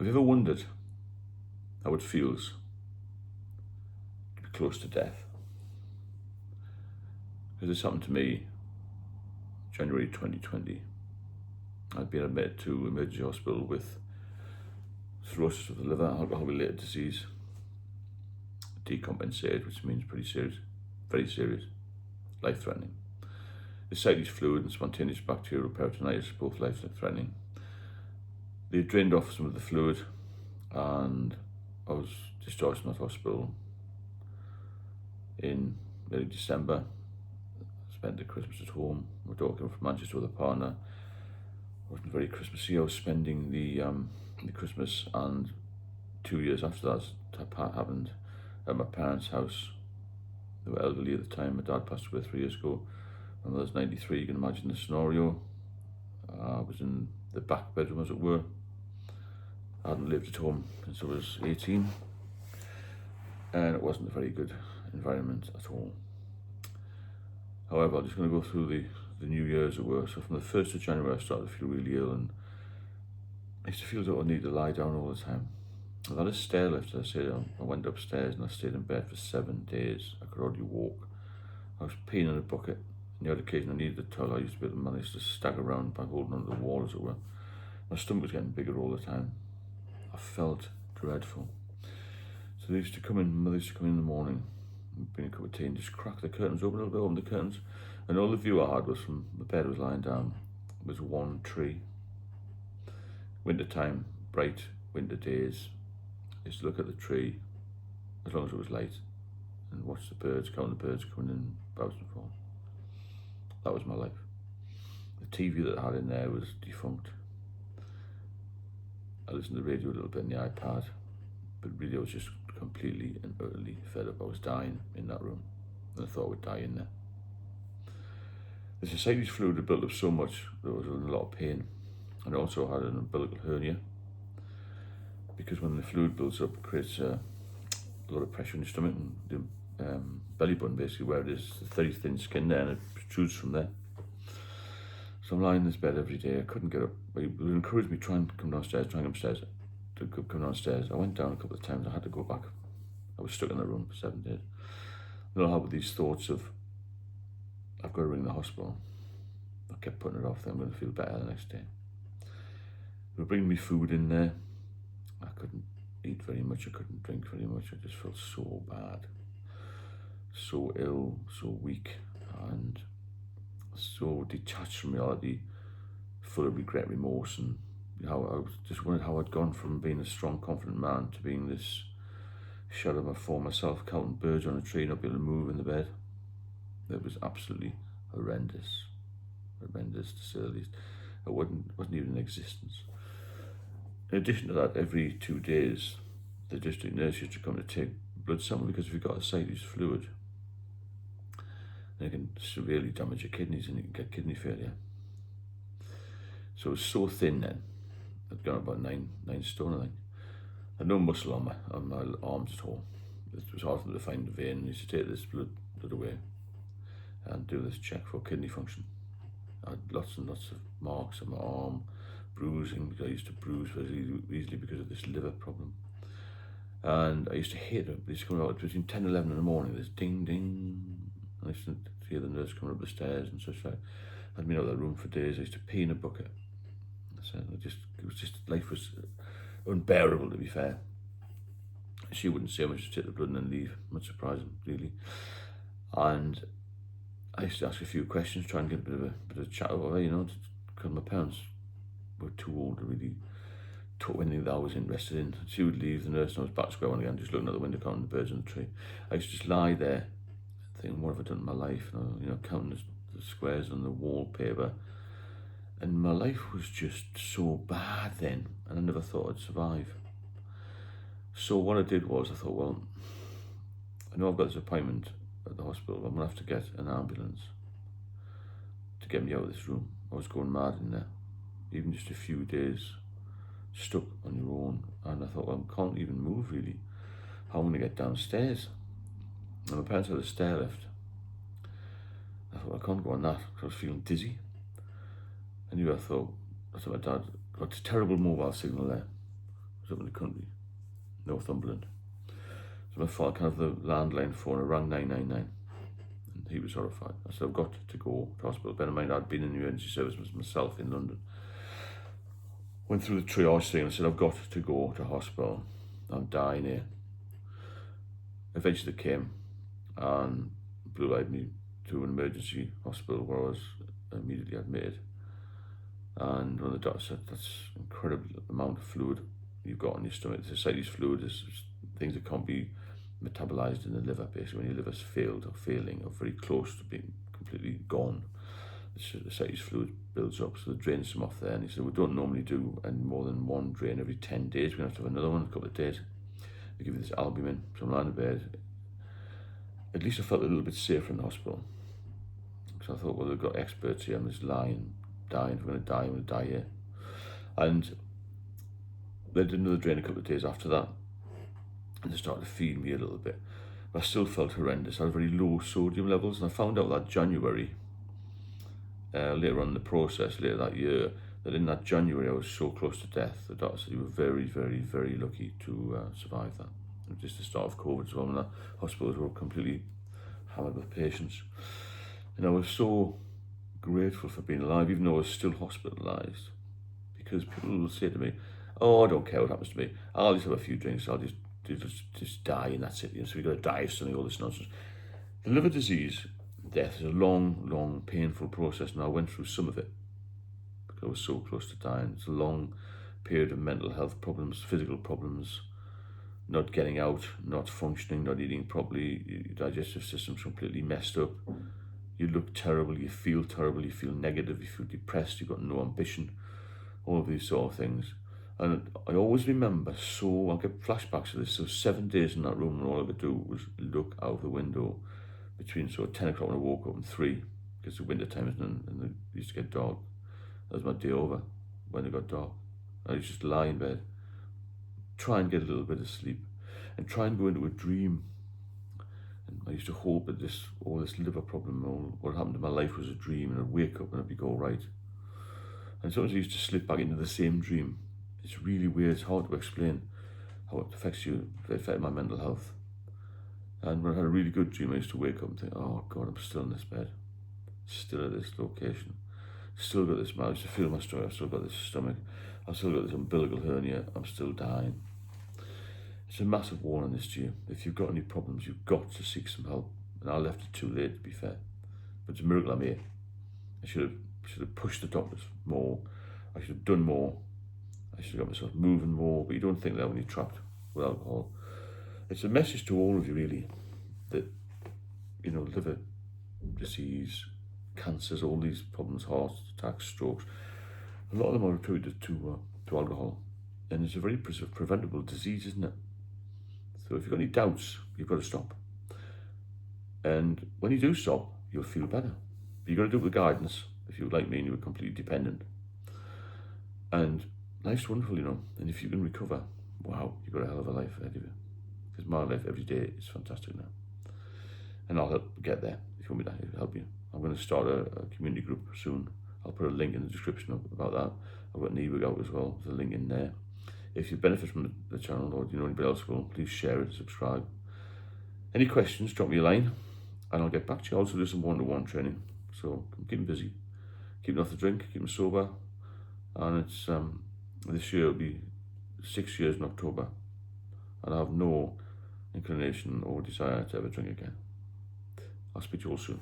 Have you ever wondered how it feels to be close to death? Because this happened to me January 2020. I'd been admitted to emergency hospital with cirrhosis of the liver, alcohol-related disease, decompensated, which means pretty serious, very serious, life-threatening. Ascites fluid and spontaneous bacterial peritonitis, both life-threatening. They drained off some of the fluid and I was discharged from that hospital in early December. Spent the Christmas at home. My daughter came from Manchester with a partner. Wasn't very Christmassy. I was spending the Christmas and 2 years after that happened at my parents' house. They were elderly at the time. My dad passed away 3 years ago. My mother's 93. You can imagine the scenario. I was in the back bedroom, as it were. I hadn't lived at home since I was 18, and it wasn't a very good environment at all. However, I'm just going to go through the New Year, as it were. So from the 1st of January, I started to feel really ill, and I used to feel that I needed to lie down all the time. I had a stair lift, as I said. I went upstairs and I stayed in bed for 7 days. I could hardly walk. I was peeing in a bucket. On the odd occasion I needed the toilet, I used to be able to manage to stagger around by holding onto the wall, as it were. My stomach was getting bigger all the time. I felt dreadful. So they used to come in, mother used to come in the morning, and bring a cup of tea and just crack the curtains open a little bit, open the curtains. And all the view I had was from the bed I was lying down, was one tree. Winter time, bright winter days. I used to look at the tree as long as it was light and watch the birds, count the birds coming in, bouncing and forth. That was my life. The TV that I had in there was defunct. I listened to the radio a little bit on the iPad, but really I was just completely and utterly fed up. I was dying in that room, and I thought I would die in there. The ascites fluid had built up so much that I was in a lot of pain, and I also had an umbilical hernia, because when the fluid builds up, it creates a lot of pressure in your stomach and the belly button, basically, where it is the very thin skin there, and it protrudes from there. So I'm lying in this bed every day. I couldn't get up. They would encourage me, try and come downstairs, come downstairs. I went down a couple of times. I had to go back. I was stuck in that room for 7 days. Then I had these thoughts of, I've got to ring the hospital. I kept putting it off. Then I'm going to feel better the next day. They were bringing me food in there. I couldn't eat very much. I couldn't drink very much. I just felt so bad, so ill, so weak, and so detached from reality, full of regret, remorse, and how I just wondered how I'd gone from being a strong, confident man to being this shadow of my former self, counting birds on a tree, not being able to move in the bed. It was absolutely horrendous to say the least. It wasn't even in existence. In addition to that, every 2 days, the district nurse used to come to take blood sample, because if you've got ascites fluid, it can severely damage your kidneys and you can get kidney failure. So it was so thin then. I'd gone about nine stone, I think. I had no muscle on my arms at all. It was hard for them to find the vein. I used to take this blood away and do this check for kidney function. I had lots and lots of marks on my arm, bruising, because I used to bruise very easily because of this liver problem. And I used to hate it. They used to come out between 10 and 11 in the morning, this ding, ding. I used to hear the nurse coming up the stairs and such like. I'd been out of that room for days. I used to pee in a bucket. Life was unbearable, to be fair. She wouldn't say much, to take the blood and then leave. Much surprising, really. And I used to ask a few questions, try and get a bit of chat over her, because my parents were too old to really talk anything that I was interested in. She would leave the nurse and I was back square one again, just looking out the window, counting the birds in the tree. I used to just lie there thinking, what have I done in my life? Counting the squares on the wallpaper. And my life was just so bad then, and I never thought I'd survive. So what I did was, I thought, well, I know I've got this appointment at the hospital. I'm going to have to get an ambulance to get me out of this room. I was going mad in there. Even just a few days stuck on your own. And I thought, well, I can't even move, really. How am I going to get downstairs? And my parents had a stair lift. I thought, I can't go on that, because I was feeling dizzy. I knew, I thought my dad got a terrible mobile signal there. I was up in the country, Northumberland. So my father, kind of the landline phone, I rang 999. And he was horrified. I said, I've got to go to hospital. Bear in mind, I'd been in the emergency service myself in London. Went through the triage thing and said, I've got to go to hospital. I'm dying here. Eventually they came and blue-eyed me to an emergency hospital where I was immediately admitted. And one of the doctors said, that's an incredible amount of fluid you've got in your stomach. This ascites fluid is things that can't be metabolized in the liver, basically. When your liver's failed or failing or very close to being completely gone, the ascites fluid builds up, so they drain some off there. And he said, we don't normally do any more than one drain every 10 days. We're going to have to have another one in a couple of days. They give you this albumin. So I'm lying in bed. At least I felt a little bit safer in the hospital. Because I thought, well, they've got experts here. I'm just lying, dying. If we're going to die, I'm going to die here. And they did another drain a couple of days after that. And they started to feed me a little bit. But I still felt horrendous. I had very low sodium levels. And I found out that January, later on in the process, later that year, that in that January I was so close to death. The doctor said you were very, very, very lucky to survive that. It was just the start of COVID as well, and the hospitals were completely hammered with patients. And I was so grateful for being alive, even though I was still hospitalised, because people will say to me, oh, I don't care what happens to me. I'll just have a few drinks, I'll just die and that's it. So you've got to die of something, all this nonsense. The liver disease, death, is a long, long, painful process, and I went through some of it because I was so close to dying. It's a long period of mental health problems, physical problems, not getting out, not functioning, not eating properly, your digestive system's completely messed up. You look terrible, you feel terrible, you feel negative, you feel depressed, you've got no ambition, all of these sort of things. And I always remember, so I get flashbacks of this, so 7 days in that room and all I could do was look out the window between 10 o'clock when I woke up and 3, because the winter time and it used to get dark. That was my day over, when it got dark. I used to just lie in bed, try and get a little bit of sleep, and try and go into a dream. And I used to hope that all this liver problem, all what happened in my life was a dream, and I'd wake up and it'd be all right. And sometimes I used to slip back into the same dream. It's really weird, it's hard to explain how it affects you. It affected my mental health. And when I had a really good dream, I used to wake up and think, oh God, I'm still in this bed, still at this location, still got this, I used to feel my stomach, I've still got this stomach, I've still got this umbilical hernia, I'm still dying. It's a massive warning this to you. If you've got any problems, you've got to seek some help. And I left it too late, to be fair. But it's a miracle I'm here. I should have pushed the doctors more. I should have done more. I should have got myself moving more. But you don't think that when you're trapped with alcohol. It's a message to all of you, really, that, liver disease, cancers, all these problems, heart attacks, strokes, a lot of them are attributed to alcohol. And it's a very preventable disease, isn't it? So if you've got any doubts, you've got to stop. And when you do stop, you'll feel better. But you've got to do it with guidance. If you're like me and you were completely dependent. And life's wonderful, and if you can recover, wow, you've got a hell of a life ahead of you. Because my life every day is fantastic now. And I'll help get there if you want me to help you. I'm going to start a community group soon. I'll put a link in the description about that. I've got an ebook out as well. There's a link in there. If you benefit from the channel, or anybody else will, please share it, subscribe. Any questions, drop me a line and I'll get back to you. I also do some one-to-one training, so I'm keeping busy, keeping off the drink, keeping sober. And it's this year it'll be 6 years in October, and I have no inclination or desire to ever drink again. I'll speak to you all soon.